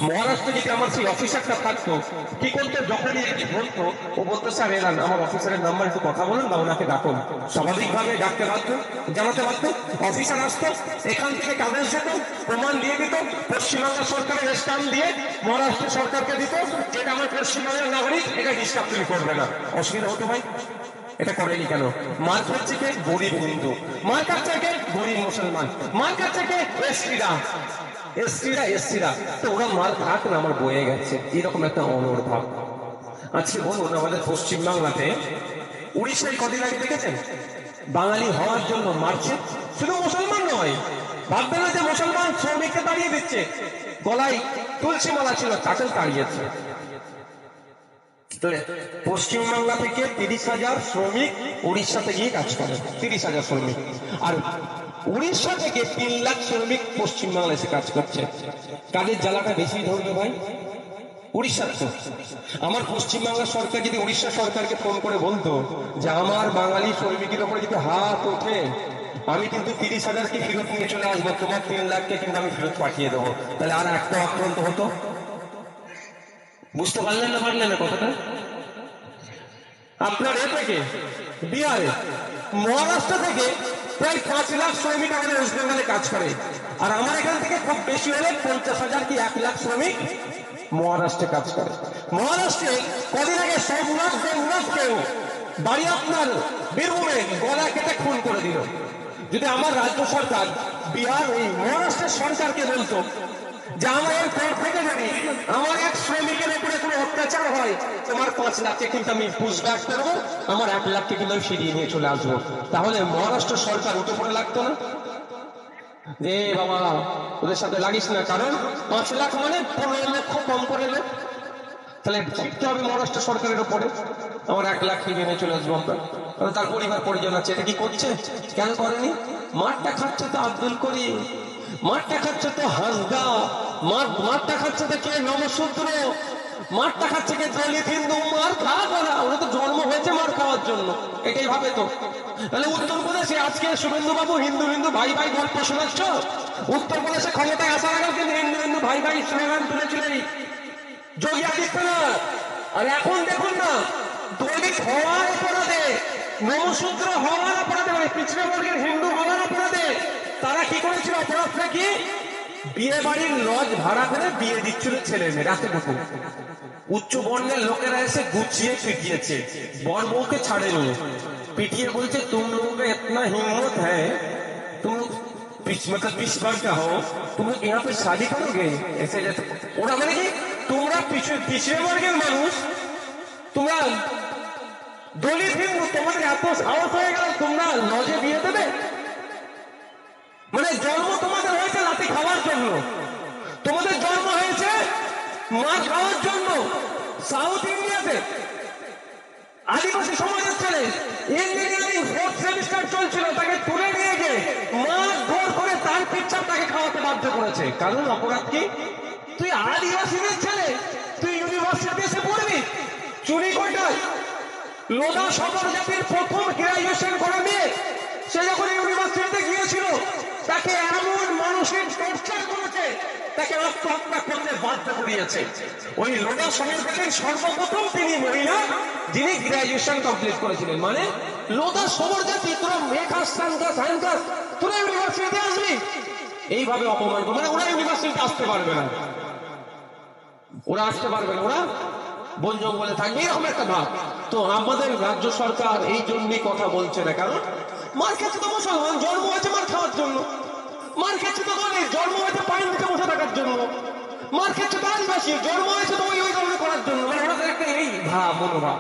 মহারাষ্ট্রে যদি আমার সেই অফিসারটা থাকতো, কি করতো, যখনই বলতো, ও বলতো স্যার এরান আমার অফিসারের নাম্বার একটু কথা বলুন বা ওনাকে ডাকুন, স্বাভাবিকভাবে ডাকতে পারতো, জানাতে পারতো। অফিসার আসতো, এখান থেকে কাগজ যেত, প্রমাণ দিয়ে দিত, পশ্চিমবঙ্গ সরকারের স্ট্যাম্প দিয়ে মহারাষ্ট্র সরকারকে দিত, যেটা আমার পশ্চিমবঙ্গের নাগরিক, এটা ডিস্টার্ব তুমি করবে না। অসুবিধা হতো ভাই? এটা করেনি কেন? মার খাচ্ছে কে? গরিব হিন্দু। মার খাচ্ছে কে? গরিব মুসলমান। মার খাচ্ছে কে? এসটিরা। তো ওরা মার খাক না, আমার বয়ে গেছে, এরকম একটা অনর্ভাব। আজকে বলুন, আমাদের পশ্চিমবাংলাতে উড়িষ্যায় কদিন আগে দেখেছেন বাঙালি হওয়ার জন্য মারছে? শুধু মুসলমান নয়, ভাববে না যে মুসলমান শ্রমিককে তাড়িয়ে দিচ্ছে, গলায় তুলসী মালা ছিল তাকেও তাড়িয়েছে। পশ্চিমবাংলা থেকে 30,000 শ্রমিক উড়িষ্যাতে গিয়ে কাজ করে, 30,000 শ্রমিক। আর উড়িষ্যা থেকে 3 লাখ শ্রমিক পশ্চিমবাংলা এসে কাজ করছে। কাজের জ্বালাটা বেশি ধরবে ভাই? উড়িষ্যার তো। আমার পশ্চিমবাংলা সরকার যদি উড়িষ্যা সরকারকে ফোন করে বলতো যে আমার বাঙালি শ্রমিকের উপরে যদি হাত ওঠে, আমি কিন্তু 30,000কে ফেরত নিয়ে চলে আসবো, তোমার 3 লাখকে কিন্তু আমি ফেরত পাঠিয়ে দেবো, তাহলে আর একটা আক্রান্ত হতো? বুঝতে পারলেন না কথাটা? আপনার এ থেকে বিহারে, মহারাষ্ট্র থেকে প্রায় 5 লাখ শ্রমিক আমাদের ওয়েস্ট বেঙ্গলে কাজ করে। আর আমার এখান থেকে খুব বেশি হলে 50,000 কি 1 লাখ শ্রমিক মহারাষ্ট্রে কাজ করে। মহারাষ্ট্রে কদিন আগে সোমনাথকেও বাড়ি আপনার বীরভূমে গলা কেটে খুন করে দিল। যদি আমার রাজ্য সরকার বিহার এই মহারাষ্ট্রের সরকারকে বলতো যে আমার পর থেকে যদি আমার এক শ্রমিকের উপরে কোনো অত্যাচার হয়, তোমার 5 লাখকে কিন্তু আমি পুশব্যাক করবো, আমার 1 লাখকে কিন্তু আমি ফিরিয়ে নিয়ে চলে আসবো, তাহলে মহারাষ্ট্র সরকার উঠে পড়ে লাগতো না যে বাবা ওদের সাথে লাগিস না, কারণ 5 লাখ মানে 15 লক্ষ কম করে নেয়, তাহলে শিখতে হবে মহারাষ্ট্র সরকারের উপরে, আমার 1 লাখ ফিরিয়ে নিয়ে চলে আসবো আমরা। তার পরিবার পরিজন আছে, এটা কি করছে? কেন করেনি? মাঠটা খাচ্ছে তো আব্দুল করিম, মাঠটা খাচ্ছে তো হাসদা, মাঠটা খাচ্ছে তো কে নমশূদ্র, মাঠটা খাচ্ছে কে দলিত হিন্দু। মার খাওয়া করা, ওরা তো জন্ম হয়েছে মার খাওয়ার জন্য, এটাই ভাবে তো। তাহলে উত্তরপ্রদেশে আজকে শুভেন্দু বাবু হিন্দু হিন্দু ভাই ভাই গল্প শোনাচ্ছ, উত্তরপ্রদেশে ক্ষমতায় আসার আগে কিন্তু হিন্দু হিন্দু ভাই ভাই স্লোগান তুলেছিলেন যোগী আদিত্যনাথ। আর এখন দেখুন না, দলিত হওয়ার অপরাধে, নমশূদ্র হওয়ার অপরাধে, মানে পিছড়ে বর্গের হিন্দু হওয়ার অপরাধে তারা কি করেছিল? অপরাধটা কি? বিয়ে বাড়ির লজ ভাড়া করে বিয়ে দিচ্ছিল ছেলে মেয়ে রাতে ঢুকুন। উচ্চ বর্ণের লোকেরা এসে গুছিয়ে পিটিয়েছে, বর বউকে ছাড়েনি, পিটিয়ে বলছে তুম লোগों का इतना हिम्मत है, तुम मतलब पिछ बार का हो, तुम लोग यहाँ पे शादी करोगे ऐसे जैसे। ওরা মানে কি, তোমরা পিছড়ে বর্গের মানুষ, তোমরা দলিত হিন্দু, তোমাদের এত সাহস হয়ে গেল তোমরা লজে বিয়ে দেবে? মানে জন্ম তোমাদের হয়েছে লাঠি খাওয়ার জন্য, তোমাদের জন্ম হয়েছে মাছ খাওয়ার জন্য। সাউথ ইন্ডিয়াতে আদিবাসী সমাজের ছেলে ইঞ্জিনিয়ারিং 4th সেমিস্টার চলছিল, তাকে তুলে নিয়ে গিয়ে মাছ ধর করে তার পিচ্ছাপ তাকে খাওয়াতে বাধ্য করেছে। কারণ অপরাধ কি? তুই আদিবাসীদের ছেলে, তুই ইউনিভার্সিটিতে এসে পড়বি চুরি কোটায়। লোধা সদর জাতির প্রথম গ্রাজুয়েশন করা মেয়ে, সে যখন ইউনিভার্সিটিতে গিয়েছিল তাকে এমন মানসিক টর্চার করেছে, তাকে আত্মহত্যা করতে বাধ্য করিয়েছে। ওই লোধা সদর জাতির সর্বপ্রথম তিনি মহিলা যিনি গ্রাজুয়েশন কমপ্লিট করেছিলেন। মানে লোধা সদর জাতি, তোরা মেঘাস সাইন্স তোরা ইউনিভার্সিটিতে আসবি, এইভাবে অপমান করে। মানে ওরা ইউনিভার্সিটিতে আসতে পারবে না, ওরা বন জঙ্গলে থাকবে, এরকম একটা ভাব। তো আমাদের রাজ্য সরকার এই জন্যই কথা বলছে না, কারণ মার খেচ্ছে তো মুসলমান, জন্ম হয়েছে মার খাওয়ার জন্য। মার খেচ্ছে তো দলিত, জন্ম হয়েছে পায়ের নিচে বসে থাকার জন্য। মার খেচ্ছে তো আদিবাসী, জন্ম হয়েছে তো ওই ধরনের করার জন্য। মানে ওনাদের একটা এই ভাব, মনোভাব।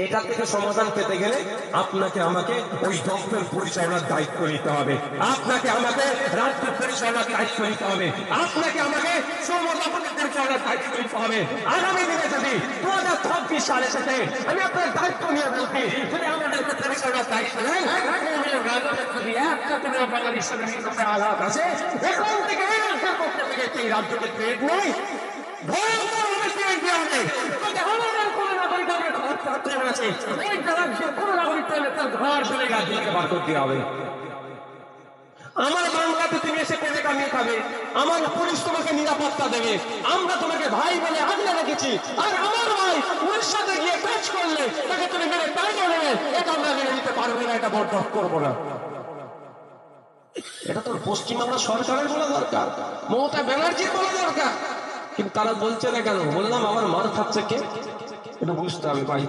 এটা থেকে সমাধান পেতে গেলে আপনাকে আমাকে ওই দপ্তর পরিচালনার দায়িত্ব নিতে হবে, আপনাকে আমাকে রাজ্য পরিচালনার দায়িত্ব নিতে হবে, আপনাকে আমাকে সমর্থনের পরিচালনার দায়িত্ব নিতে হবে। আগামী দিনে যদি 2026 সালের সাথে আমি আপনার দায়িত্ব নিয়ে বলছি, যদি আমাদেরকে পরিচালনার দায়িত্ব নেই, যদি একটা কোনো বাঙালির সঙ্গে আঘাত আছে, এখন থেকে এই রাজ্যের পক্ষ থেকে এই রাজ্যকে ট্রেড নয়, ভয়ঙ্কর ভাবে ট্রেড দেওয়া হবে। আমাদের কোনো নাগরিক আছে, ওই রাজ্যের কোনো নাগরিক তার ঘর চলে রাজ্যকে বার করতে হবে। আমার বাংলাতে তুমি এসে করে কামিয়ে খাবে, আমার পুলিশ তোমাকে নিরাপত্তা দেবে, আমরা তোমাকে ভাই বলে আগলে রেখেছি, আর আমার ভাই উড়িষ্যাতে গিয়ে কাজ করলে তাকে তুমি মেরে তাই নেবে, এটা আমরা মেনে নিতে পারবো না, এটা বরদাস্ত করবো না। এটা তোর পশ্চিমবাংলা সরকারের বলা দরকার, মমতা ব্যানার্জির বলা দরকার, কিন্তু তারা বলছে না কেন? বললাম আমার মার খাচ্ছে কে, এটা বুঝতে হবে ভাই।